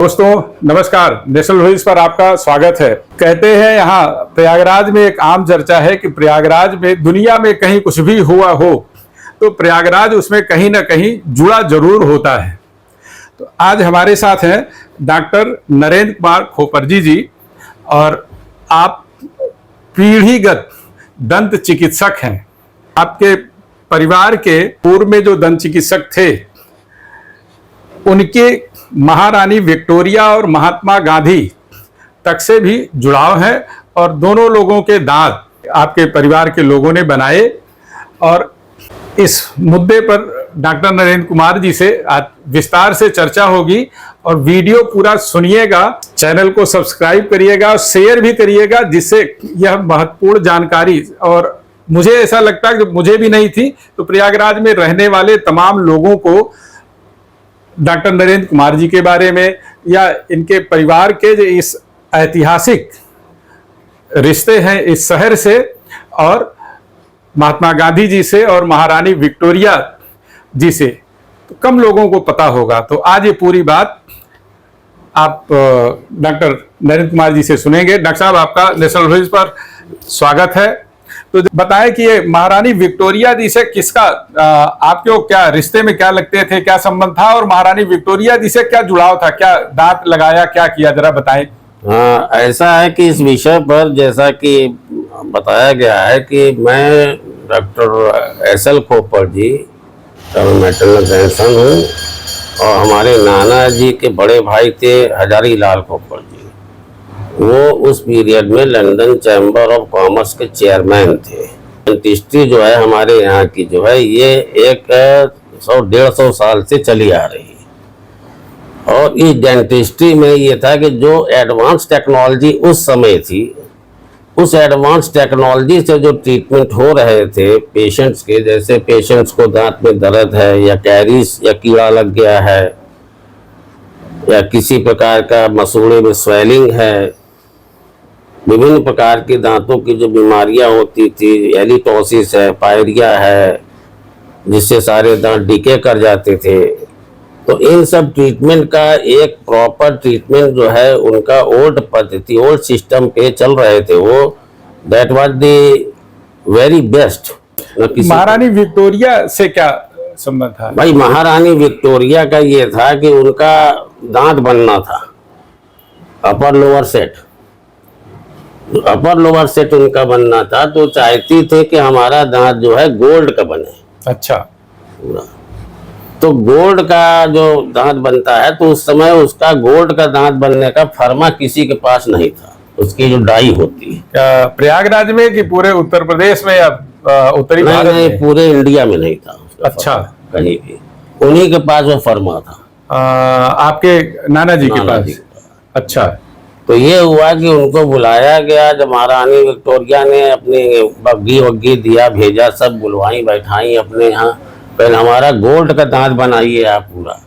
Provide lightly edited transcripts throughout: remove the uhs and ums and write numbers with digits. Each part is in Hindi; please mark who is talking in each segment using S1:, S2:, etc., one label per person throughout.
S1: दोस्तों नमस्कार। नेशनल वॉइस पर आपका स्वागत है। कहते हैं यहाँ प्रयागराज में एक आम चर्चा है कि प्रयागराज में दुनिया में कहीं कुछ भी हुआ हो तो प्रयागराज उसमें कहीं ना कहीं जुड़ा जरूर होता है। तो आज हमारे साथ हैं डॉक्टर नरेंद्र कुमार खोपरजी जी, और आप पीढ़ीगत दंत चिकित्सक हैं। आपके परिवार के पूर्व में जो दंत चिकित्सक थे उनके महारानी विक्टोरिया और महात्मा गांधी तक से भी जुड़ाव है, और दोनों लोगों के दांत आपके परिवार के लोगों ने बनाए। और इस मुद्दे पर डॉक्टर नरेंद्र कुमार जी से आज विस्तार से चर्चा होगी। और वीडियो पूरा सुनिएगा, चैनल को सब्सक्राइब करिएगा और शेयर भी करिएगा, जिससे यह महत्वपूर्ण जानकारी, और मुझे ऐसा लगता है कि मुझे भी नहीं थी, तो प्रयागराज में रहने वाले तमाम लोगों को डॉक्टर नरेंद्र कुमार जी के बारे में या इनके परिवार के जो इस ऐतिहासिक रिश्ते हैं इस शहर से और महात्मा गांधी जी से और महारानी विक्टोरिया जी से, तो कम लोगों को पता होगा। तो आज ये पूरी बात आप डॉक्टर नरेंद्र कुमार जी से सुनेंगे। डॉक्टर साहब, आपका नेशनल वॉइस पर स्वागत है। तो बताएं कि ये महारानी विक्टोरिया जी से किसका आपके क्या रिश्ते में क्या लगते थे, क्या संबंध था, और महारानी विक्टोरिया जी से क्या जुड़ाव था, क्या दांत लगाया, क्या किया, जरा बताएं।
S2: हाँ, ऐसा है कि इस विषय पर जैसा कि बताया गया है कि मैं डॉक्टर एस.एल. खोपर जी का मैटरनल ग्रैंडसन हूँ, और हमारे नाना जी के बड़े भाई थे हजारी लाल खोपर जी। वो उस पीरियड में लंदन चैम्बर ऑफ कॉमर्स के चेयरमैन थे। डेंटिस्ट्री जो है हमारे यहाँ की जो है ये एक 100-150 साल से चली आ रही है। और इस डेंटिस्ट्री में ये था कि जो एडवांस टेक्नोलॉजी उस समय थी, उस एडवांस टेक्नोलॉजी से जो ट्रीटमेंट हो रहे थे पेशेंट्स के, जैसे पेशेंट्स को दांत में दर्द है या कैरीज या कीड़ा लग गया है या किसी प्रकार का मसूड़े में स्वेलिंग है, विभिन्न प्रकार की दांतों की जो बीमारियां होती थी, एलिटोसिस है, पायरिया है, जिससे सारे दांत डीके कर जाते थे, तो इन सब ट्रीटमेंट का एक प्रॉपर ट्रीटमेंट जो है उनका ओल्ड पद्धति, ओल्ड सिस्टम पे चल रहे थे वो। That was the very best.
S1: महारानी विक्टोरिया से क्या संबंध था?
S2: भाई, महारानी विक्टोरिया का ये था कि उनका दांत बनना था upper lower set, upper lower set उनका बनना था, तो चाहती थे कि हमारा दांत जो है गोल्ड का बने।
S1: अच्छा।
S2: तो गोल्ड का जो दांत बनता है, तो उस समय उसका गोल्ड का दांत बनने का फर्मा किसी के पास नहीं था। उसकी जो डाई होती है
S1: प्रयागराज में कि पूरे उत्तर प्रदेश में या उत्तरी भारत में?
S2: पूरे इंडिया में नहीं था।
S1: अच्छा।
S2: कहीं भी उन्हीं के पास वो फर्मा था।
S1: आपके नाना जी के पास? अच्छा।
S2: तो ये हुआ कि उनको बुलाया गया। जब महारानी विक्टोरिया ने अपनी बग्गी वग्गी दिया, भेजा, सब बुलवाई बैठाई अपने यहाँ, पहले हमारा गोल्ड का दांत बनाइए आप पूरा।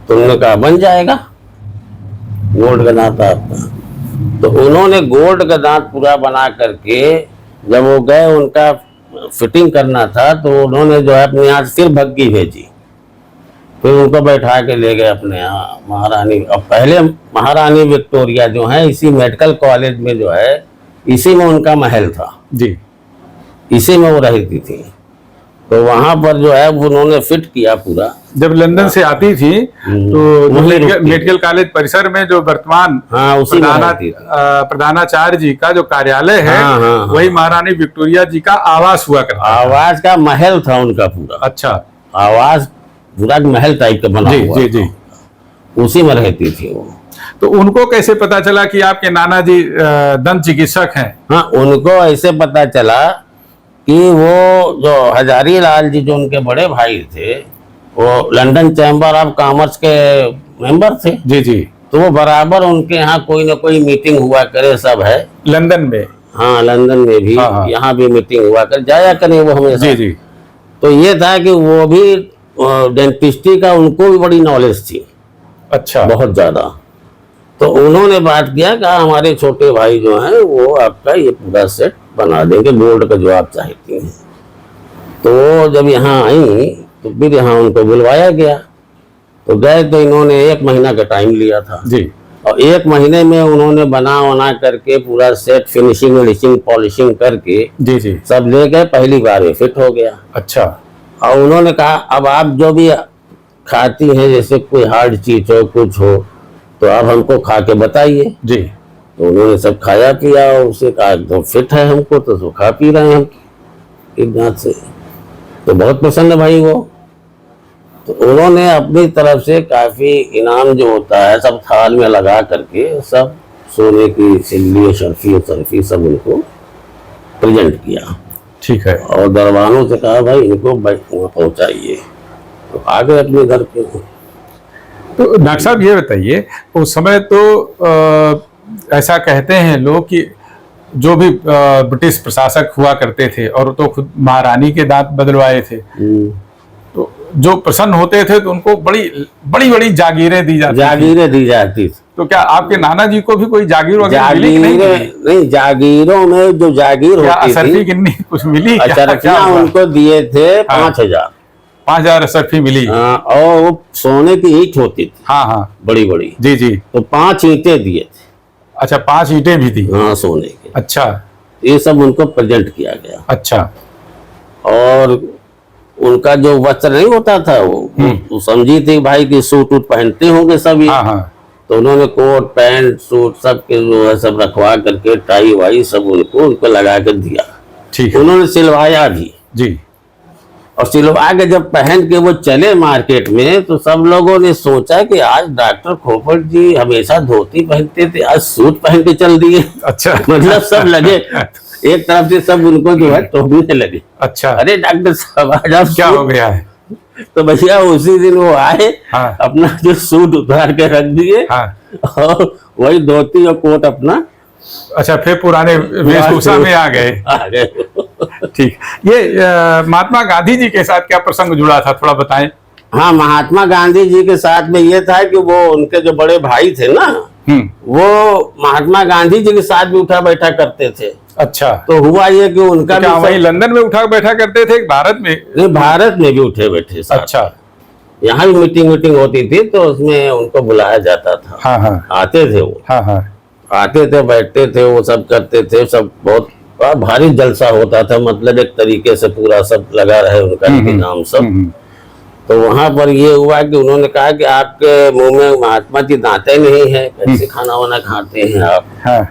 S2: तुमने कहा बन जाएगा गोल्ड का दांत आपका। तो उन्होंने गोल्ड का दांत पूरा बना करके जब वो गए, उनका फिटिंग करना था, तो उन्होंने जो है अपने यहाँ फिर बग्गी भेजी, फिर उनको बैठा के ले गए अपने यहाँ महारानी। अब पहले महारानी विक्टोरिया जो है इसी मेडिकल कॉलेज में जो है, इसी में उनका महल था
S1: जी,
S2: इसी में वो रहती थी। तो वहां पर जो है उन्होंने फिट किया पूरा।
S1: जब लंदन से आती थी तो मेडिकल कॉलेज परिसर में जो वर्तमान प्रधानाचार्य जी का जो कार्यालय है, वही महारानी विक्टोरिया जी का आवास हुआ करता।
S2: आवास का महल था उनका पूरा।
S1: अच्छा।
S2: आवास पूरा महल टाइप का बना हुआ
S1: जी जी,
S2: उसी में रहती थी वो।
S1: तो उनको कैसे पता चला कि आपके नाना जी दंत चिकित्सक हैं?
S2: हाँ, उनको ऐसे पता चला कि वो जो हजारी लाल जी जो उनके बड़े भाई थे, वो लंदन चैम्बर ऑफ कॉमर्स के मेंबर थे।
S1: जी जी।
S2: तो वो बराबर उनके यहाँ कोई ना कोई मीटिंग हुआ करे, सब है
S1: लंदन में।
S2: हाँ, लंदन में भी, यहाँ भी मीटिंग हुआ कर, जाया करे वो हमेशा।
S1: जी जी।
S2: तो ये था कि वो भी डेंटिस्ट्री का उनको भी बड़ी नॉलेज थी।
S1: अच्छा। बहुत ज्यादा।
S2: तो उन्होंने बात किया कि हमारे छोटे भाई जो हैं वो आपका ये पूरा सेट बना देंगे, गोल्ड का जो आप चाहती हैं। तो जब यहाँ आई तो फिर यहाँ उनको बुलवाया गया। तो गए तो इन्होंने 1 महीना का टाइम लिया था
S1: जी
S2: और 1 महीने में उन्होंने बना करके पूरा सेट फिनिशिंग विनिशिंग पॉलिशिंग करके
S1: जी जी।
S2: सब ले गए, पहली बार में फिट हो गया।
S1: अच्छा।
S2: और उन्होंने कहा अब आप जो भी खाती हैं, जैसे कोई हार्ड चीज हो कुछ हो तो आप हमको खा के बताइए।
S1: जी।
S2: तो उन्होंने सब खाया पिया और उससे कहा एकदम फिट है हमको, तो खा पी रहे हैं हम एक दांत से। तो बहुत पसंद है भाई वो। तो उन्होंने अपनी तरफ से काफी इनाम जो होता है सब थाल में लगा करके सब सोने की सिल्ली शर्फी सब उनको प्रेजेंट किया।
S1: ठीक है।
S2: और दरबानों से कहा भाई इनको वहाँ पहुंचाइए। तो आ गए अपने घर पे।
S1: तो डॉक्टर साहब ये बताइए, उस समय तो ऐसा कहते हैं लोग कि जो भी ब्रिटिश प्रशासक हुआ करते थे और तो खुद महारानी के दांत बदलवाए थे, तो जो प्रसन्न होते थे तो उनको बड़ी बड़ी जागीरें दी जाती थी। तो क्या आपके नाना जी को भी कोई जागीर वगैरह मिली कि
S2: नहीं, जागीरों में जो जागीर होती
S1: असरफी कितनी कुछ मिली?
S2: क्या उनको दिए थे 5,000।
S1: 5,000 असरफी मिली।
S2: और वो सोने की ईंट होती थी।
S1: हाँ हाँ,
S2: बड़ी बड़ी।
S1: जी जी।
S2: तो 5 ईंटें दिए थे।
S1: अच्छा, 5 ईंटें भी थी?
S2: हाँ, सोने की।
S1: अच्छा।
S2: ये सब उनको प्रेजेंट किया गया।
S1: अच्छा।
S2: और उनका जो वस्त्र नहीं होता था वो समझी थी भाई की सूट वूट पहनते होंगे सब ये।
S1: हाँ हाँ।
S2: तो उन्होंने कोट पैंट सूट सब के जो है सब रखवा करके टाई वाई सब उनको लगा कर दिया।
S1: ठीक है।
S2: उन्होंने सिलवाया भी
S1: जी।
S2: और सिलवा के जब पहन के वो चले मार्केट में तो सब लोगों ने सोचा कि आज डॉक्टर खोपड़ जी हमेशा धोती पहनते थे, आज सूट पहन के चल दिए।
S1: अच्छा।
S2: मतलब सब लगे एक तरफ से सब उनको जो है टोकने लगे।
S1: अच्छा।
S2: अरे डॉक्टर साहब आज आप
S1: क्या हो गया है?
S2: तो भैया उसी दिन वो आए। हाँ। अपना जो सूट उतार के रख दिए। हाँ। और वही धोती और कोट अपना।
S1: अच्छा, फिर पुराने वेशभूषा में आ गए। ठीक। ये महात्मा गांधी जी के साथ क्या प्रसंग जुड़ा था, थोड़ा बताएं।
S2: हाँ, महात्मा गांधी जी के साथ में ये था कि वो उनके जो बड़े भाई थे ना, वो महात्मा गांधी जी के साथ भी उठा बैठा करते थे। अच्छा। तो हुआ ये कि उनका
S1: क्या वही लंदन में उठा बैठा करते थे, भारत में?
S2: नहीं, भारत में भी उठे बैठे। अच्छा। यहाँ भी मीटिंग होती थी तो उसमें उनको बुलाया जाता था। हाँ हाँ। आते थे वो। हाँ हाँ। आते थे, बैठते थे, वो सब करते थे, सब बहुत भारी जलसा होता था। मतलब एक तरीके से पूरा सब लगा रहे उनका नाम सब। तो वहां पर ये हुआ कि उन्होंने कहा कि आपके मुंह में महात्मा जी दांतें नहीं है, कैसे खाना वाना खाते हैं आप? हाँ।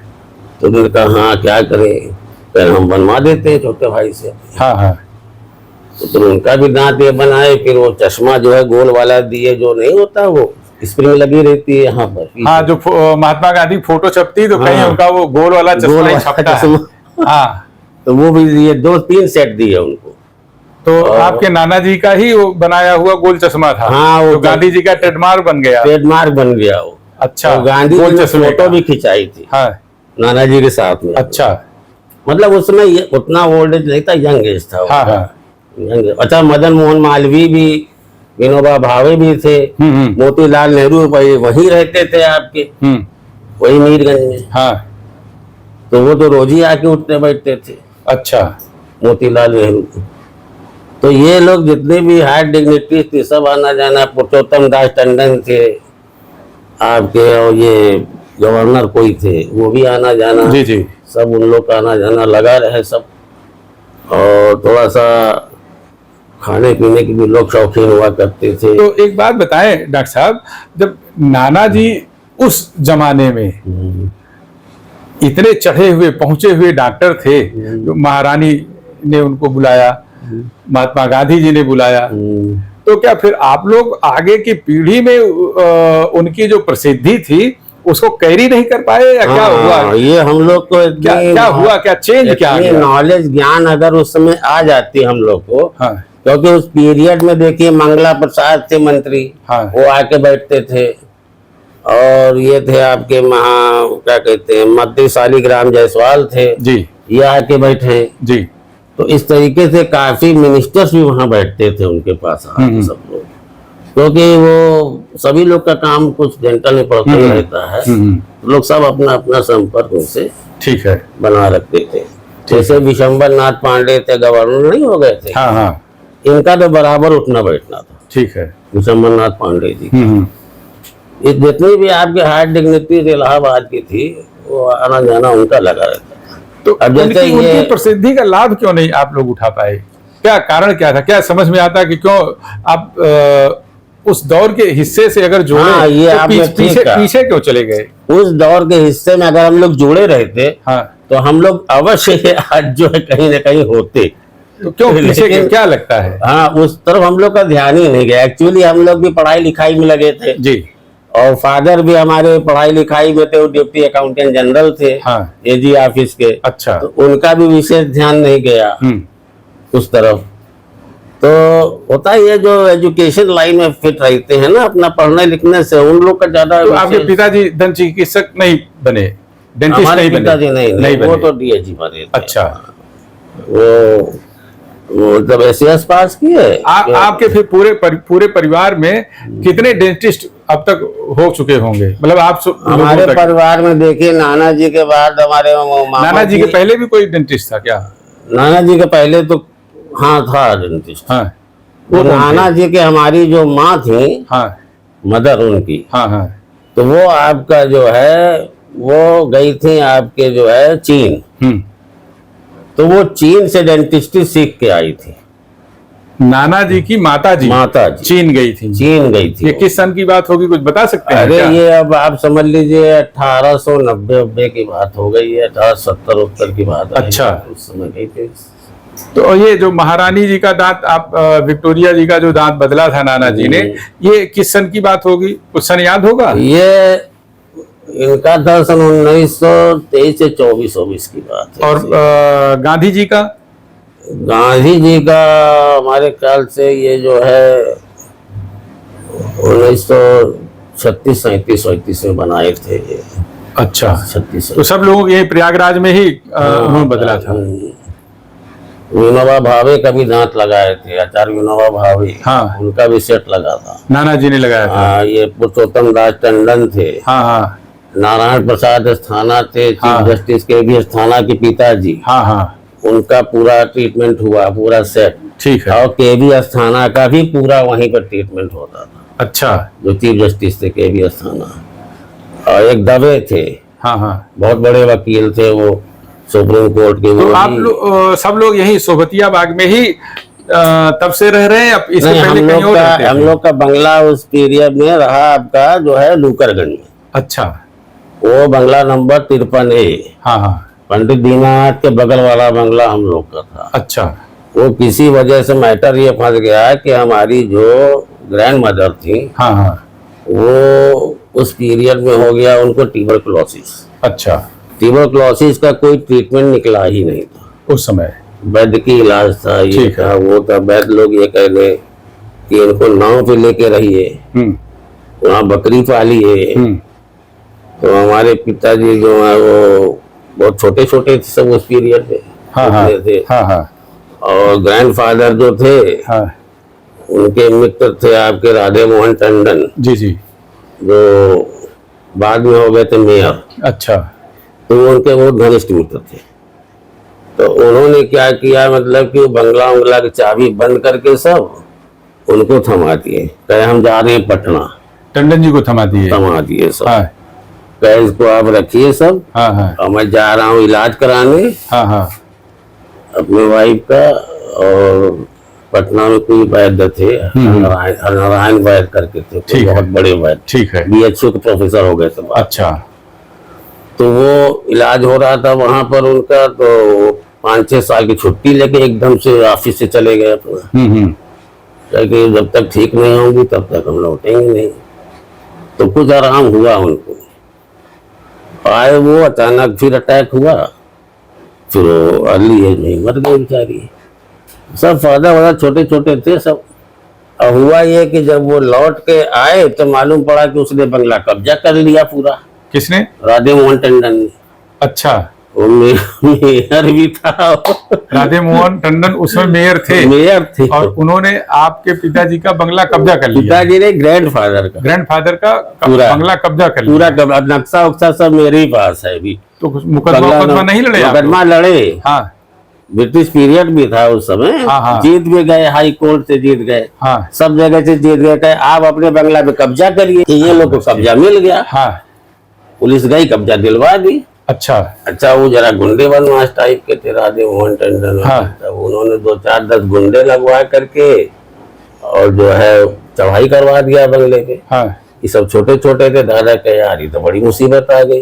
S2: तो उन्होंने कहा हाँ क्या करें, फिर हम बनवा देते हैं छोटे भाई से। हाँ हाँ। तो फिर उनका भी दांत ये बनाए, फिर वो चश्मा जो है गोल वाला दिए, जो नहीं होता वो स्प्रिंग लगी रहती है यहाँ पर। हाँ, जो
S1: महात्मा गांधी फोटो छपती तो कहीं उनका वो गोल वाला चश्मा छपता है। हाँ।
S2: तो वो भी दिए, 2-3 सेट दिए उनको।
S1: तो आपके नाना जी का ही वो बनाया हुआ गोल चश्मा था?
S2: हाँ, वो
S1: तो गांधी जी का ट्रेडमार्क बन गया वो।
S2: अच्छा। तो गांधी जी ने फोटो भी खिंचाई थी। हाँ, नाना जी के साथ में।
S1: अच्छा।
S2: मतलब उसमें उतना ओल्ड एज नहीं था, यंग एज था। हाँ हाँ। अच्छा, मदन मोहन मालवीय भी, विनोबा भावे भी थे, मोतीलाल नेहरू वही रहते थे आपके, वही मीरगंज में। हाँ। तो वो तो रोज ही आके उठते बैठते थे। अच्छा। मोतीलाल नेहरू। तो ये लोग जितने भी हाई डिग्निटी थे सब आना जाना, पुरुषोत्तम दास टंडन थे आपके, और ये गवर्नर कोई थे वो भी आना जाना। जी जी। सब उन लोग का आना जाना लगा रहे सब। और थोड़ा सा खाने पीने की भी लोग शौकीन हुआ करते थे।
S1: तो एक बात बताएं डॉक्टर साहब, जब नाना जी उस जमाने में इतने चढ़े हुए पहुंचे हुए डॉक्टर थे, जो महारानी ने उनको बुलाया, महात्मा गांधी जी ने बुलाया, तो क्या फिर आप लोग आगे की पीढ़ी में उनकी जो प्रसिद्धि थी उसको कैरी नहीं कर पाए या क्या हुआ?
S2: ये हम लोग को
S1: क्या हुआ, क्या चेंज क्या गया?
S2: नॉलेज ज्ञान अगर उस समय आ जाती हम लोग को। हाँ। क्योंकि उस पीरियड में देखिए मंगला प्रसाद थे मंत्री। हाँ। वो आके बैठते थे, और ये थे आपके क्या कहते हैं मध्य शालिग्राम जायसवाल थे जी, ये आके बैठे जी। तो इस तरीके से काफी मिनिस्टर्स भी वहां बैठते थे उनके पास सब लोग, क्योंकि वो सभी लोग का काम कुछ जनता में पड़ता रहता है। तो लोग सब अपना अपना संपर्क उनसे ठीक है बना रखते थे। जैसे विशंबर नाथ पांडे थे, गवर्नर नहीं हो गए थे। हाँ हाँ। इनका तो बराबर उठना बैठना था।
S1: ठीक है।
S2: विशंबरनाथ पांडे जी।
S1: हम्म।
S2: ये जितनी भी आपके हाई डिग्निटीज इलाहाबाद की थी, वो आना जाना उनका लगा रहता था।
S1: तो
S2: अब जैसे
S1: उनकी
S2: ये
S1: प्रसिद्धि का लाभ क्यों नहीं आप लोग उठा पाए? क्या कारण क्या था? क्या समझ में आता कि क्यों आप उस दौर के हिस्से से अगर जुड़े
S2: हाँ, ये
S1: तो
S2: आपने ठीक
S1: पीछे
S2: कहा।
S1: पीछे क्यों चले गए?
S2: उस दौर के हिस्से में अगर हम लोग जुड़े रहते
S1: हाँ,
S2: तो हम लोग अवश्य आज जो है कहीं ना कहीं होते।
S1: तो क्यों पीछे
S2: लेकिन-
S1: गए? क्या लगता है?
S2: हाँ, उस तरफ हम लोग का ध्यान ही नहीं गया। एक्चुअली हम लोग भी पढ़ाई लिखाई में लगे थे,
S1: जी।
S2: और फादर भी हमारे पढ़ाई लिखाई में थे, वो डिप्टी अकाउंटेंट जनरल थे
S1: हाँ।
S2: एजी ऑफिस के।
S1: अच्छा।
S2: तो उनका भी विशेष ध्यान नहीं गया उस तरफ। तो होता ही है, जो एजुकेशन लाइन में फिट रहते हैं ना अपना पढ़ने लिखने से, उन लोग का ज्यादा
S1: तो आपके
S2: विशेष-
S1: पिताजी दंत चिकित्सक नहीं बने, डेंटिस्ट
S2: हमारे
S1: नहीं बने?
S2: पिताजी नहीं, वो
S1: बने।
S2: तो डीएजी बने थे।
S1: अच्छा।
S2: वो जब एसएस पास किए।
S1: आपके फिर पूरे परिवार में कितने डेंटिस्ट अब तक हो चुके होंगे? मतलब आप
S2: हमारे
S1: लोगों तक?
S2: परिवार में देखिए, नाना जी के बाद हमारे मामा
S1: नाना जी के पहले भी कोई डेंटिस्ट था क्या?
S2: नाना जी के पहले तो हाँ था डेंटिस्ट।
S1: हाँ।
S2: वो
S1: कौन थे?
S2: नाना जी के हमारी जो माँ थी,
S1: हाँ
S2: मदर उनकी,
S1: हाँ हाँ।
S2: तो वो आपका जो है वो गई थी आपके जो है चीन। तो वो चीन से डेंटिस्ट्री सीख के आई थी।
S1: नाना जी की माता जी चीन गई थी?
S2: चीन गई थी।
S1: ये किस सन की बात होगी, कुछ बता सकते हैं
S2: अरे
S1: क्या?
S2: ये अब आप समझ लीजिए 1890 की बात हो गई है, 1870 की बात है।
S1: अच्छा।
S2: उस समय गई थी।
S1: तो ये जो महारानी जी का दांत, आप विक्टोरिया जी का जो दांत बदला था नाना जी ने, ये किस सन की बात होगी? कुछ सन याद होगा?
S2: ये इनका था सन 1923 से 24 की बात है।
S1: और गांधी जी का?
S2: गांधी जी का हमारे ख्याल से ये जो है 1936-37 में बनाए थे ये।
S1: अच्छा।
S2: 36।
S1: तो सब लोग ये प्रयागराज में ही उन्होंने बदला था?
S2: विनोबा भावे का भी दांत लगाए थे, आचार्य विनोबा भावे।
S1: हाँ।
S2: उनका भी सेट लगा था।
S1: नाना जी ने लगाया था?
S2: ये पुरुषोत्तम दास टंडन थे।
S1: हाँ हाँ
S2: नारायण प्रसाद अस्थाना थे,
S1: हाँ।
S2: चीफ जस्टिस के भी अस्थाना के पिताजी।
S1: हाँ हाँ।
S2: उनका पूरा ट्रीटमेंट हुआ, पूरा सेट।
S1: ठीक है।
S2: और केवी अस्थाना का भी पूरा वहीं पर ट्रीटमेंट होता था।
S1: अच्छा।
S2: जो चीफ जस्टिस थे केवी अस्थाना। और एक दवे थे,
S1: हाँ हाँ।
S2: बहुत बड़े वकील थे वो, सुप्रीम कोर्ट के।
S1: तो
S2: वो
S1: आप
S2: भी-
S1: सब लोग यही सोबतिया बाग में ही तब से रह रहे हैं? अब इससे
S2: नहीं,
S1: पहले कहीं और रहते
S2: हम
S1: थे?
S2: लोग का बंगला उस पीरियड में रहा आपका जो है लूकरगंज में।
S1: अच्छा।
S2: वो बंगला नंबर 53A,
S1: हाँ हाँ।
S2: पंडित दीनानाथ के बगल वाला बंगला हम लोग का था।
S1: अच्छा।
S2: वो किसी वजह से मैटर ये फंस गया कि हमारी जो ग्रैंड मदर थी,
S1: हाँ हाँ।
S2: वो उस पीरियड में हो गया उनको ट्यूबरकुलोसिस।
S1: अच्छा।
S2: ट्यूबरकुलोसिस का कोई ट्रीटमेंट निकला ही नहीं था
S1: उस समय?
S2: वैद्य की इलाज था, ये
S1: ठीक है।
S2: था वो था। वैद्य लोग ये कह रहे कि इनको नाव पे लेके रहिए, वहाँ बकरी पाली है। तो हमारे पिताजी जो है वो बहुत छोटे छोटे थे सब उस पीरियड में।
S1: हाँ हाँ
S2: थे।
S1: हाँ हाँ
S2: और ग्रैंडफादर जो थे,
S1: हाँ।
S2: उनके मित्र थे आपके राधे मोहन टंडन,
S1: जी जी।
S2: जो बाद में हो गए थे मेयर।
S1: अच्छा।
S2: तो उनके वो घनिष्ठ मित्र थे। तो उन्होंने क्या किया, मतलब कि बंगला उंगला की चाबी बंद करके सब उनको थमा दिए। कहे हम जा रहे हैं पटना।
S1: टंडन जी को थमा दिए?
S2: थमा दिए सब।
S1: हाँ
S2: कहे इसको आप रखिए सब,
S1: हाँ हाँ
S2: और मैं जा रहा हूँ इलाज कराने
S1: हाँ हाँ।
S2: अपने वाइफ का। और पटना में कोई वैद्य थे, नारायण वैद्य करके थे,
S1: ठीक है।
S2: बहुत बड़े वैद्य,
S1: ठीक है।
S2: BHU के प्रोफेसर हो गए थे।
S1: अच्छा।
S2: तो वो इलाज हो रहा था वहां पर उनका। तो 5-6 साल की छुट्टी लेके एकदम से ऑफिस से चले गए अपना, क्योंकि जब तक ठीक नहीं होंगी तब तक हम लौटेंगे नहीं। तो कुछ आराम हुआ उनको। आए वो, अचानक फिर अटैक हुआ, फिर वो अर्ली एज में मर गई बेचारी। सब फादर वादर छोटे छोटे थे सब। और हुआ ये कि जब वो लौट के आए तो मालूम पड़ा कि उसने बंगला कब्जा कर लिया पूरा।
S1: किसने?
S2: राधे मोहन टंडन ने।
S1: अच्छा।
S2: वो मेयर भी था।
S1: राधे मोहन टंडन उसमें मेयर थे?
S2: मेयर थे।
S1: और उन्होंने आपके पिताजी का बंगला कब्जा कर लिया?
S2: पिताजी ने ग्रैंडफादर का,
S1: ग्रैंडफादर का
S2: पूरा
S1: बंगला कब्जा कर लिया?
S2: पूरा नक्शा उक्सा सब मेरे ही पास है अभी।
S1: तो मुकदमा नहीं लड़े आप लोग?
S2: मुकदमा लड़े।
S1: हाँ।
S2: ब्रिटिश पीरियड भी था उस समय।
S1: हाँ, हाँ।
S2: जीत भी गए, हाई कोर्ट से जीत गए,
S1: हाँ
S2: सब जगह से जीत गए। कहे आप अपने बंगला पे कब्जा करिए, कि ये लोग को कब्जा मिल गया।
S1: हाँ।
S2: पुलिस गई, कब्जा दिलवा दी।
S1: अच्छा
S2: वो जरा गुंडे बदमाश टाइप के थे, राधे मोहन टंडन।
S1: हाँ।
S2: तब उन्होंने 2 4 10 गुंडे लगवा करके और जो है चढ़ाई करवा दिया बंगले पे।
S1: हाँ
S2: ये सब छोटे छोटे थे। दादा कहे यार ये तो बड़ी मुसीबत आ गई।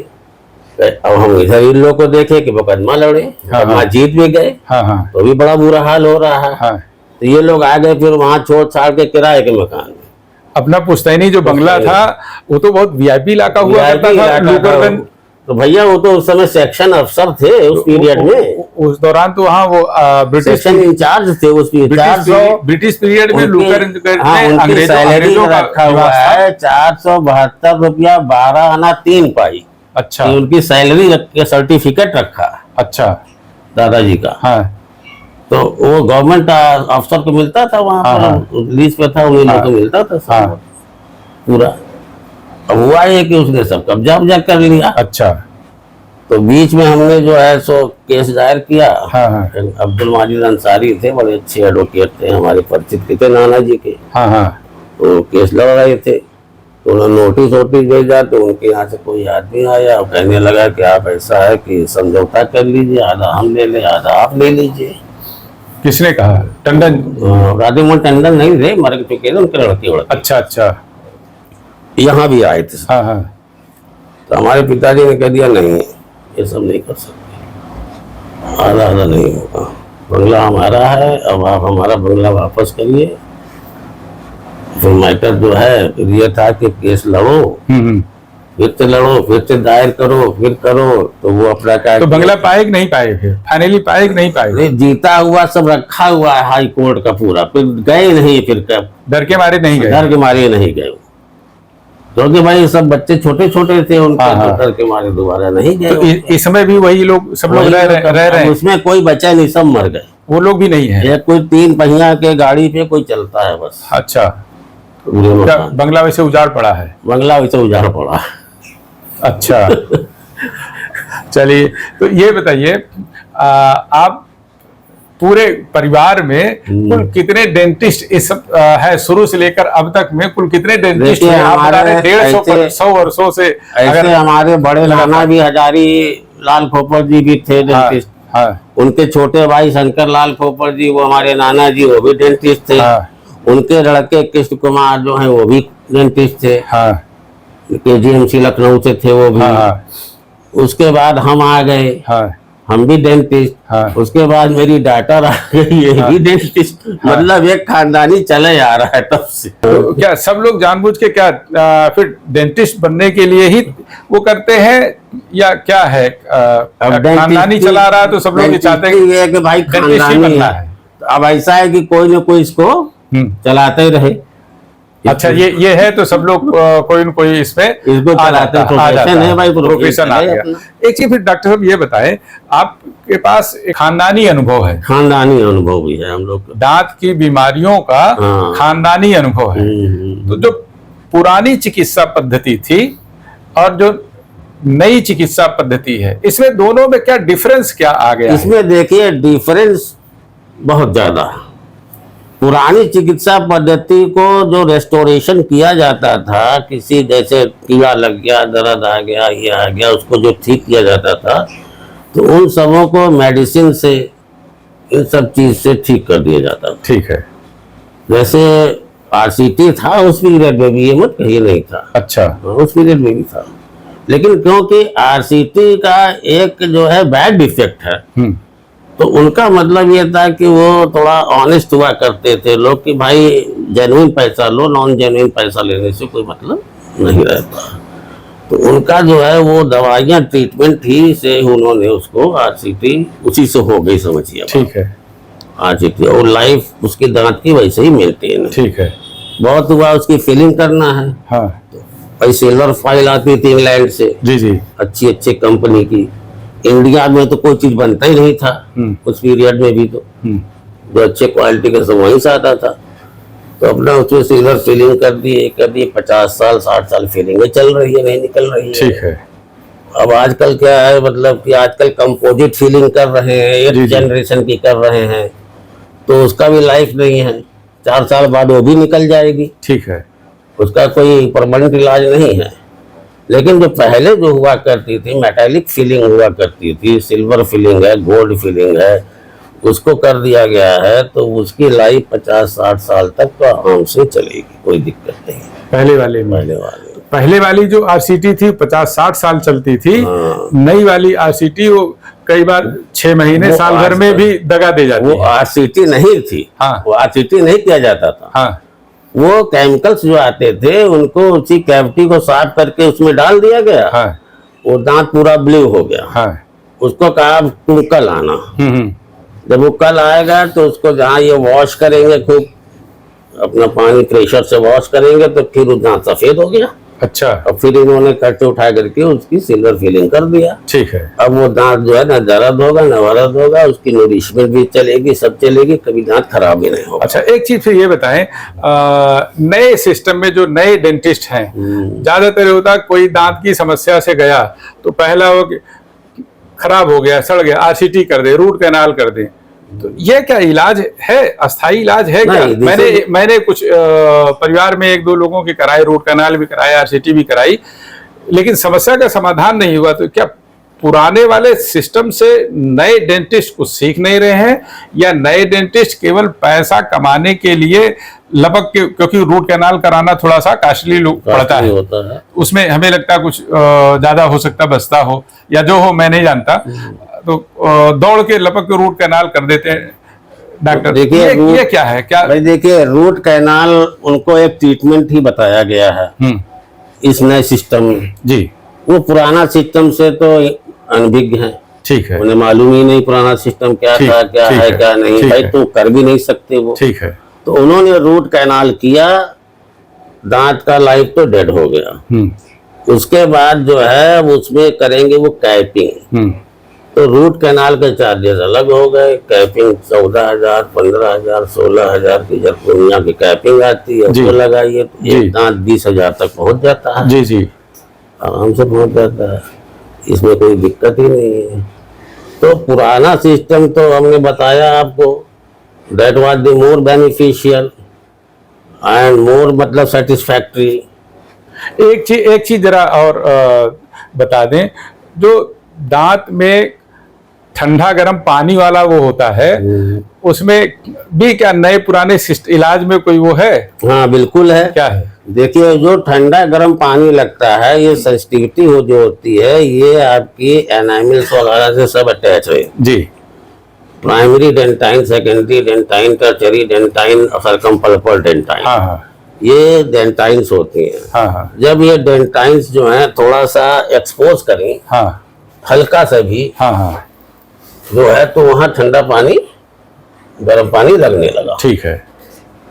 S2: अब हम इधर इन लोग को देखे कि मुकदमा लड़े,
S1: हाँ,
S2: मुकदमा जीत भी गए,
S1: हाँ हाँ
S2: तो भी बड़ा बुरा हाल हो रहा है।
S1: हाँ।
S2: तो ये लोग आ गए फिर वहां छोड़ छाड़ के किराए के मकान में।
S1: अपना पुश्तैनी जो बंगला था वो तो बहुत वीआईपी इलाका हुआ करता था
S2: इलाका था
S1: लूकरगंज।
S2: वो। तो भैया वो तो उस समय सेक्शन अफसर थे उस पीरियड में।
S1: उस दौरान तो वहाँ वो ब्रिटिश
S2: सेक्शन इंचार्ज थे उस
S1: ब्रिटिश पीरियड में लूकरगंज में
S2: उनकी सैलरी
S1: अंग्रेजों का
S2: रखा हुआ है 472 रुपया 12 आना 3 पाई।
S1: अच्छा
S2: ये उनकी सैलरी के सर्टिफिकेट रखा
S1: अच्छा
S2: दादाजी का।
S1: हाँ
S2: तो वो गवर्नमेंट अफसर को मिलता था वहां
S1: हाँ,
S2: पर, लीज पे था, उन्हीं लोगों को मिलता था सब
S1: हाँ।
S2: पूरा। अब हुआ ये कि उसने सब कब्जा वब्जा कर लिया।
S1: अच्छा
S2: तो बीच में हमने जो है सो केस दायर किया।
S1: हाँ हाँ
S2: अब्दुल माजिद अंसारी थे, बड़े अच्छे एडवोकेट थे, हमारे परिचित के थे नाना जी के।
S1: हाँ हाँ
S2: तो केस लड़ रहे थे, तो उन्होंने नोटिस वोटिस भेजा। तो उनके यहाँ से कोई आदमी आया और कहने लगा कि आप ऐसा है कि समझौता कर लीजिए, आधा हम ले लें आधा आप ले लीजिए।
S1: किसने कहा? टंडन?
S2: राधे मोहन टंडन नहीं थे, मर चुके थे, उनके लड़के उड़के
S1: अच्छा अच्छा
S2: यहाँ भी आए थे।
S1: हाँ हाँ
S2: तो हमारे पिताजी ने कह दिया नहीं ये सब नहीं कर सकते, आधा आधा नहीं होगा, बंगला हमारा है, अब आप हमारा बंगला वापस करिए। फिर मैटर जो है ये था कि केस लड़ो, फिर से लड़ो, फिर से दायर करो, फिर करो। तो वो अपना क्या
S1: तो बंगला पाए कि नहीं पाए? फिर फाइनली पाए कि नहीं पाए?
S2: जीता हुआ सब रखा हुआ है हाई कोर्ट का पूरा, फिर गए नहीं। फिर कब
S1: डर के मारे नहीं गए?
S2: डर के मारे नहीं गए, क्योंकि भाई सब बच्चे छोटे छोटे थे उनके।
S1: हाँ, हाँ।
S2: डर के मारे दोबारा नहीं गए।
S1: तो इस समय भी वही लोग सब लोग रह रहे हैं?
S2: उसमें कोई बचा नहीं, सब मर गए।
S1: वो लोग भी नहीं है?
S2: एक कोई 3 पहिया के गाड़ी पे कोई चलता है बस।
S1: अच्छा
S2: पूरे
S1: क्या
S2: मकान।
S1: बंगला वैसे उजाड़ पड़ा है?
S2: बंगला वैसे उजाड़ पड़ा।
S1: अच्छा चलिए तो ये बताइए आप पूरे परिवार में कुल कितने डेंटिस्ट इस है शुरू से लेकर अब तक में कुल कितने डेंटिस्ट हैं? आप बता रहे 150 वर्षों से।
S2: अगर हमारे बड़े नाना भी हजारी लाल खोपर जी भी थे डेंटिस्ट।
S1: हाँ
S2: उनके छोटे भाई शंकर लाल खोपर जी, वो हमारे नाना जी, वो भी डेंटिस्ट थे।
S1: हाँ
S2: उनके लड़के कृष्ण कुमार जो हैं वो भी डेंटिस्ट थे,
S1: हाँ
S2: KGMC लखनऊ से थे वो भी।
S1: हाँ
S2: उसके बाद हम आ गए,
S1: हाँ
S2: हम भी डेंटिस्ट।
S1: हाँ।
S2: उसके बाद मेरी डॉटर आ गई, ये भी डेंटिस्ट। मतलब एक खानदानी चले आ रहा है तब से।
S1: तो क्या सब लोग जानबूझ के क्या फिर डेंटिस्ट बनने के लिए ही वो करते हैं या क्या है? खानदानी चला रहा है तो सब लोग ये चाहते हैं
S2: कि भाई खानदानी
S1: बनना
S2: है। अब ऐसा है कि कोई ना कोई इसको चलाते ही रहे।
S1: अच्छा ये है तो सब लोग कोई न कोई इसमें
S2: इसको चलाते हैं। प्रोफेशन है भाई,
S1: प्रोफेशन आ गया। एक चीज फिर डॉक्टर साहब ये बताएं, आपके पास एक खानदानी अनुभव है?
S2: खानदानी अनुभव भी है हम लोग।
S1: दांत की बीमारियों का
S2: हाँ।
S1: खानदानी अनुभव है। तो जो पुरानी चिकित्सा पद्धति थी और जो नई चिकित्सा पद्धति है, इसमें दोनों में क्या डिफरेंस क्या आ गया?
S2: इसमें देखिए डिफरेंस बहुत ज्यादा। पुरानी चिकित्सा पद्धति को जो रेस्टोरेशन किया जाता था, किसी जैसे कीड़ा लग गया, दर्द आ गया, ये आ गया, उसको जो ठीक किया जाता था, तो उन सबों को मेडिसिन से, इन सब चीज से ठीक कर दिया जाता था।
S1: ठीक है।
S2: जैसे RCT था उस पीरियड में भी, ये मत कहिए नहीं था।
S1: अच्छा
S2: उस पीरियड में भी था, लेकिन क्योंकि RCT का एक जो है बैड डिफेक्ट है, तो उनका मतलब ये था कि वो थोड़ा ऑनेस्ट हुआ करते थे लोग कि भाई जेन्युइन पैसा लो, नॉन जेन्युइन पैसा लेने से कोई मतलब नहीं रहता। तो उनका जो है वो दवाइयाँ, ट्रीटमेंट ही से उन्होंने उसको RCT उसी से हो गई, समझिए।
S1: ठीक है।
S2: RCT और लाइफ उसकी दांत की वैसे ही मेंटेन है।
S1: ठीक है।
S2: बहुत हुआ उसकी फिलिंग करना है।
S1: हाँ
S2: भाई सिल्वर फाइल आती थी इंग्लैंड से,
S1: जी जी,
S2: अच्छी कंपनी की। इंडिया में तो कोई चीज बनता ही नहीं था उस पीरियड में भी। तो जो अच्छे क्वालिटी का सब वहीं से आता था, तो अपना उसमें सिल्वर फिलिंग कर दी 50 साल 60 साल फिलिंग चल रही है, नहीं निकल रही है।
S1: ठीक है।
S2: अब आजकल क्या है, मतलब कि आजकल कंपोजिट फिलिंग कर रहे हैं,
S1: जी,
S2: एक
S1: जी।
S2: जनरेशन की कर रहे हैं, तो उसका भी लाइफ नहीं है, 4 साल बाद वो भी निकल जाएगी,
S1: ठीक है।
S2: उसका कोई परमानेंट इलाज नहीं है। लेकिन जो पहले जो हुआ करती थी, मेटालिक फिलिंग हुआ करती थी, सिल्वर फिलिंग है, गोल्ड फिलिंग है, उसको कर दिया गया है, तो उसकी लाइफ 50-60 साल तक तो आराम से चलेगी, कोई दिक्कत नहीं है।
S1: पहले वाले में,
S2: पहले वाले
S1: पहले वाली जो आरसीटी थी 50-60 साल चलती थी।
S2: हाँ।
S1: नई वाली आरसीटी वो कई बार 6 महीने
S2: वो
S1: साल भर में भी दगा दे जाती
S2: वो
S1: है।
S2: आरसीटी नहीं थी,
S1: हाँ।
S2: वो आरसीटी नहीं किया जाता था।
S1: हाँ
S2: वो केमिकल्स जो आते थे उनको उसी कैविटी को साफ करके उसमें डाल दिया गया,
S1: हाँ
S2: वो दांत पूरा ब्लू हो गया।
S1: हाँ।
S2: उसको कहा तुम कल आना, जब वो कल आएगा तो उसको जहाँ ये वॉश करेंगे, खूब अपना पानी प्रेशर से वॉश करेंगे, तो फिर वो दांत सफेद हो गया।
S1: अच्छा,
S2: और फिर इन्होंने कट उठा करके उसकी सिल्वर फिलिंग कर दिया।
S1: ठीक है।
S2: अब वो दांत जो है ना दर्द होगा ना वरद होगा, उसकी नूरिशमेंट भी चलेगी, सब चलेगी, कभी दांत खराब भी नहीं होगा।
S1: अच्छा, एक चीज फिर ये बताएं, नए सिस्टम में जो नए डेंटिस्ट हैं, ज्यादातर होता है कोई दांत की समस्या से गया तो पहला वो कि खराब हो गया, सड़ गया, आरसीटी कर दे, रूट कैनाल कर दे। तो ये क्या इलाज है, अस्थाई इलाज है क्या?
S2: नहीं,
S1: मैंने कुछ परिवार में 1-2 लोगों के कराए, रूट कैनाल भी कराया, आरसीटी भी कराई, लेकिन समस्या का समाधान नहीं हुआ। तो क्या पुराने वाले सिस्टम से नए डेंटिस्ट कुछ सीख नहीं रहे हैं, या नए डेंटिस्ट केवल पैसा कमाने के लिए लपक के, क्योंकि रूट कैनाल कराना थोड़ा सा कॉस्टली पड़ता है,
S2: होता है,
S1: उसमें हमें लगता है कुछ ज्यादा हो सकता, बचता हो या जो हो मैं नहीं जानता, तो दौड़ के लपक के रूट कैनाल कर देते हैं डॉक्टर।
S2: देखिए
S1: ये क्या है, क्या?
S2: भाई देखिए, रूट कैनाल उनको एक ट्रीटमेंट ही बताया गया है इस नए सिस्टम में
S1: जी।
S2: वो पुराना सिस्टम से तो अनभिज्ञ है,
S1: ठीक है,
S2: उन्हें मालूम ही नहीं पुराना सिस्टम क्या था, क्या है क्या नहीं। भाई तुम कर भी नहीं सकते वो,
S1: ठीक है।
S2: तो उन्होंने रूट कैनाल किया, दांत का लाइफ तो डेड हो गया। उसके बाद जो है उसमें करेंगे वो कैपिंग, तो रूट कैनाल के चार्जेस अलग हो गए। कैपिंग 14,000, 15,000, 16,000 की जब दुनिया की कैपिंग आती है उसको लगाइए तो एक दांत 20,000 तक पहुंच जाता है।
S1: जी जी,
S2: आराम से पहुंच जाता है, इसमें कोई दिक्कत ही नहीं है। तो पुराना सिस्टम तो हमने बताया आपको, that was the more beneficial and more मतलब सेटिस्फैक्ट्री।
S1: एक चीज जरा और बता दें, जो दांत में ठंडा गर्म पानी वाला वो होता है, उसमें भी क्या नए पुराने इलाज में कोई वो है?
S2: हाँ बिल्कुल है।
S1: क्या है?
S2: देखिए, जो ठंडा गर्म पानी लगता है, ये सेंसिटिविटी हो जो होती है, ये आपकी एनामिल्स वगैरह से सब अटैच है
S1: जी।
S2: Primary dentine, secondary dentine, tertiary dentine, circumpulpal dentine,
S1: हाँ हाँ
S2: ये डेंटाइन्स होती हैं।
S1: हाँ हाँ
S2: जब ये डेंटाइन्स जो है थोड़ा सा एक्सपोज करें,
S1: हाँ
S2: हल्का सा भी
S1: हाँ हाँ,
S2: जो है, तो वहाँ ठंडा पानी गर्म पानी लगने लगा।
S1: ठीक है।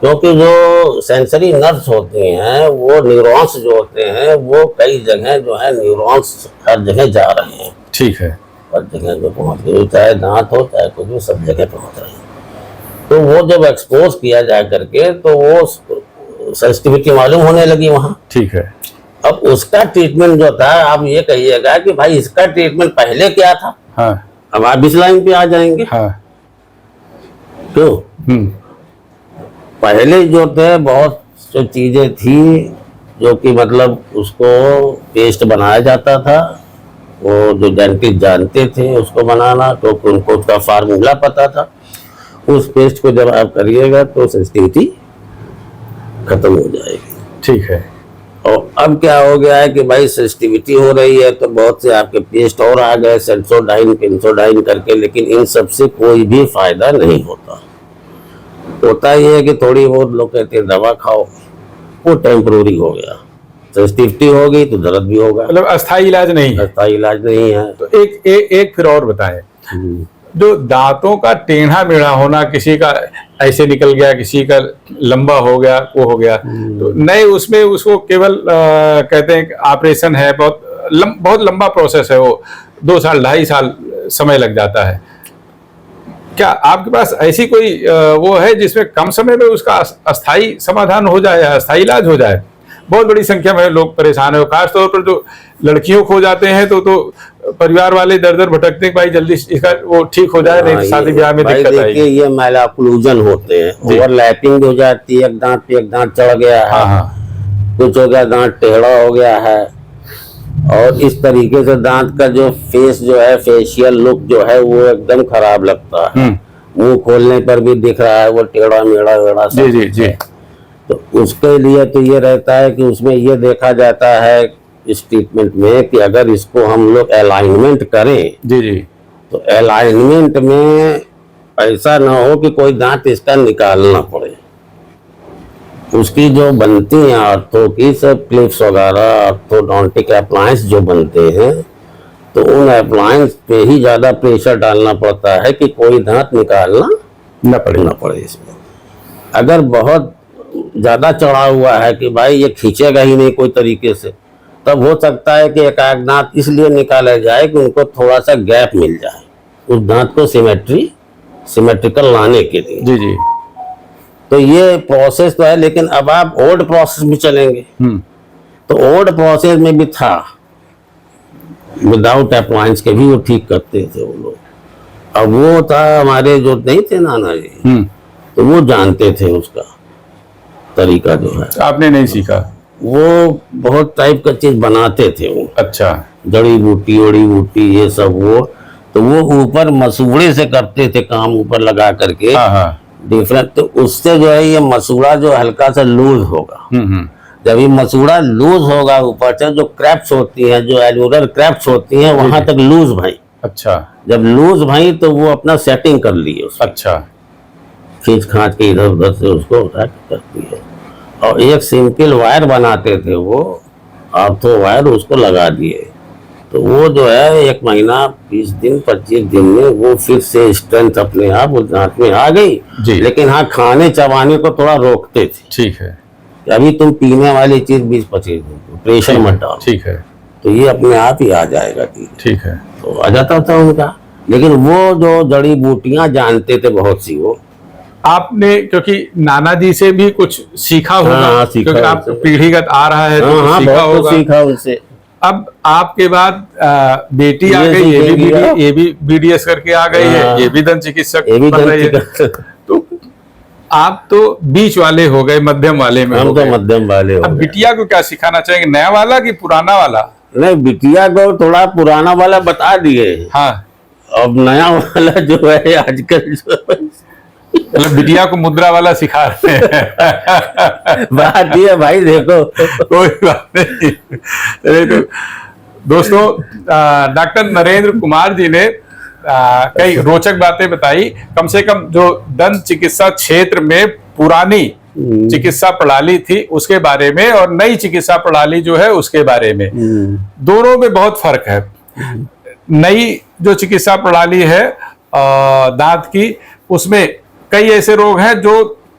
S2: क्योंकि जो सेंसरी नर्व्स होती हैं, वो न्यूरॉन्स जो होते हैं, वो कई जगह जो है न्यूरॉन्स हर जगह जा रहे हैं,
S1: ठीक है।
S2: हर जगह जो पहुंच गए, चाहे दांत हो चाहे कुछ भी, सब जगह पहुंच रहे हैं। तो वो जब एक्सपोज किया जा करके, तो वो सेंसिटिविटी मालूम होने लगी वहाँ।
S1: ठीक है।
S2: अब उसका ट्रीटमेंट जो था, आप ये कहिएगा कि भाई इसका ट्रीटमेंट पहले क्या था,
S1: हाँ
S2: अब आप इस लाइन पे आ जाएंगे।
S1: हाँ।
S2: क्यों? पहले जो थे बहुत जो चीजें थी, जो कि मतलब उसको पेस्ट बनाया जाता था, वो जो डेंटिस्ट जानते थे उसको बनाना, तो उनको उसका फार्मूला पता था। उस पेस्ट को जब आप करिएगा तो सेंसिटिविटी खत्म हो जाएगी।
S1: ठीक है।
S2: और अब क्या हो गया है कि भाई सेंसिटिविटी हो रही है, तो बहुत से आपके पेस्ट और आ गए, सेंसोडाइन, पेंसोडाइन करके, लेकिन इन सब से कोई भी फायदा नहीं होता। होता ये है कि थोड़ी बहुत लोग कहते हैं दवा खाओ, वो टेम्पररी हो गया, सेंसिटिविटी होगी तो दर्द भी होगा,
S1: मतलब अस्थाई इलाज नहीं है।
S2: अस्थाई इलाज नहीं है।
S1: तो एक फिर और बताएं, जो दांतों का टेढ़ा मेढ़ा होना, किसी का ऐसे निकल गया, किसी का लंबा हो गया, वो हो गया, तो नए उसमें उसको केवल कहते हैं ऑपरेशन है, बहुत लंबा प्रोसेस है, वो 2 साल 2.5 साल समय लग जाता है। क्या आपके पास ऐसी कोई वो है जिसमें कम समय में उसका अस्थाई समाधान हो जाए, अस्थाई इलाज हो जाए? बहुत बड़ी संख्या में लोग परेशान है, खासतौर पर जो लड़कियों खो जाते हैं तो परिवार वाले दर दर भटकते हैं, भाई जल्दी इसका वो ठीक हो जाए, नहीं तो शादी ब्याह में दिक्कत आएगी।
S2: ये मैलाक्लूजन होते हैं, ओवरलैपिंग हो जाती है, एक दांत पे एक दांत चढ़ गया है,
S1: हाँ हाँ,
S2: कुछ हो गया, दांत टेढ़ा हो गया है, और इस तरीके से दांत का जो फेस जो है, फेशियल लुक जो है वो एकदम खराब लगता है। मुंह खोलने पर भी दिख रहा है वो टेढ़ा मेढ़ा वेढ़ा
S1: जी जी जी।
S2: तो उसके लिए तो ये रहता है कि उसमें ये देखा जाता है इस ट्रीटमेंट में कि अगर इसको हम लोग अलाइनमेंट करें,
S1: जी जी,
S2: तो अलाइनमेंट में ऐसा ना हो कि कोई दांत इसका निकालना पड़े। उसकी जो बनती हैं आर्थो की सब क्लिप्स वगैरह, ऑर्थोडोंटिक अप्लायंस जो बनते हैं, तो उन अप्लायंस पे ही ज्यादा प्रेशर डालना पड़ता है कि कोई दांत निकालना
S1: न पड़े
S2: इसमें। अगर बहुत ज्यादा चढ़ा हुआ है कि भाई ये खींचेगा ही नहीं कोई तरीके से, तब हो सकता है कि एक आध दांत इसलिए निकाला जाए कि उनको थोड़ा सा गैप मिल जाए उस दांत को सिमेट्रिकल लाने के लिए।
S1: जी जी।
S2: तो ये प्रोसेस तो है, लेकिन अब आप ओल्ड प्रोसेस में चलेंगे तो ओल्ड प्रोसेस में भी था, विदाउट अप्लायंस के भी वो ठीक करते थे वो लोग। अब वो था हमारे जो नहीं थे नाना जी, तो वो जानते थे उसका तरीका जो है।
S1: आपने नहीं सीखा?
S2: वो बहुत टाइप का चीज बनाते थे वो।
S1: अच्छा।
S2: जड़ी बूटी वड़ी बूटी ये सब तो वो ऊपर मसूड़े से करते थे काम, ऊपर लगा करके।
S1: हाँ हाँ।
S2: डिफरेंट, तो उससे जो है ये मसूड़ा जो हल्का सा लूज होगा। जब ये मसूड़ा लूज होगा ऊपर से, जो क्रैप्स होती हैं, जो एल्यूलर क्रैप्स होती हैं, वहां तक लूज भाई।
S1: अच्छा।
S2: जब लूज भाई तो वो अपना सेटिंग कर लिए उसको।
S1: अच्छा।
S2: खींच खांच के इधर उधर से उसको उठा के करती है, और एक सिंपल वायर बनाते थे वो, आर्थो वायर, उसको लगा दिए तो वो जो है 1 महीना 20 दिन 25 दिन में वो फिर से स्ट्रेंथ अपने आप उस दांत में आ गई। लेकिन हाँ, खाने चबाने को थोड़ा रोकते थे।
S1: ठीक है।
S2: अभी तुम पीने वाली चीज 20-25 दिन प्रेशर मत डालो।
S1: ठीक है।
S2: तो ये अपने आप ही आ जाएगा।
S1: ठीक है।
S2: तो आ जाता था उनका। लेकिन वो जो जड़ी बूटियां जानते थे बहुत सी, वो
S1: आपने क्योंकि नाना जी से भी कुछ सीखा होगा।
S2: हाँ, सीखा,
S1: क्योंकि आप पीढ़ीगत आ रहा है तो
S2: हाँ,
S1: सीखा होगा।
S2: सीखा उनसे।
S1: अब आपके बाद बेटी आ गई, ये भी BDS करके आ गई है, ये भी दंत चिकित्सक बन रही है। तो आप तो बीच वाले हो गए, मध्यम वाले में
S2: हम तो मध्यम वाले हो गए।
S1: अब बिटिया को क्या सिखाना चाहेंगे, नया वाला कि पुराना वाला?
S2: नहीं, बिटिया को थोड़ा पुराना वाला बता दिए।
S1: हाँ।
S2: अब नया वाला जो है आजकल जो
S1: मतलब बिटिया को मुद्रा वाला सिखा रहे हैं।
S2: बात ये भाई, देखो
S1: कोई बात नहीं। तो दोस्तों, डॉक्टर नरेंद्र कुमार जी ने कई रोचक बातें बताई। कम से कम जो दंत चिकित्सा क्षेत्र में पुरानी चिकित्सा प्रणाली थी उसके बारे में, और नई चिकित्सा प्रणाली जो है उसके बारे में, दोनों में बहुत फर्क है। नई जो चिकित्सा प्रणाली है दांत की, उसमें कई ऐसे रोग हैं जो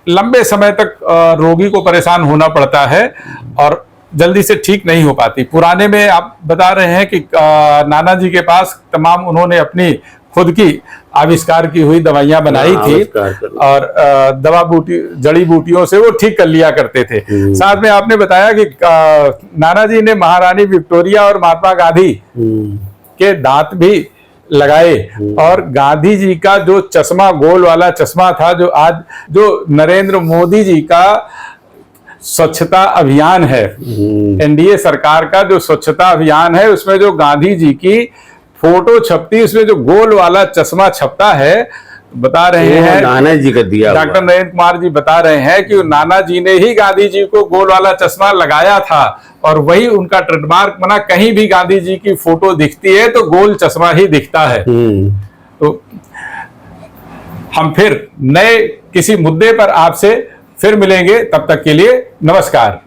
S1: लंबे समय तक रोगी को परेशान होना पड़ता है और जल्दी से ठीक नहीं हो पाती। पुराने में आप बता रहे हैं कि नाना जी के पास तमाम उन्होंने अपनी खुद की आविष्कार की हुई दवाइयां बनाई थी, और दवा बूटी जड़ी बूटियों से वो ठीक कर लिया करते थे। साथ में आपने बताया कि नाना जी ने महारानी विक्टोरिया और महात्मा गांधी के दांत भी लगाए, और गांधी जी का जो चश्मा, गोल वाला चश्मा था, जो आज जो नरेंद्र मोदी जी का स्वच्छता अभियान है, NDA सरकार का जो स्वच्छता अभियान है, उसमें जो गांधी जी की फोटो छपती, उसमें जो गोल वाला चश्मा छपता है, बता रहे हैं
S2: नाना जी का दिया।
S1: डॉक्टर नरेंद्र कुमार जी बता रहे हैं कि नाना जी ने ही गांधी जी को गोल वाला चश्मा लगाया था, और वही उनका ट्रेडमार्क बना। कहीं भी गांधी जी की फोटो दिखती है तो गोल चश्मा ही दिखता है। तो हम फिर नए किसी मुद्दे पर आपसे फिर मिलेंगे, तब तक के लिए नमस्कार।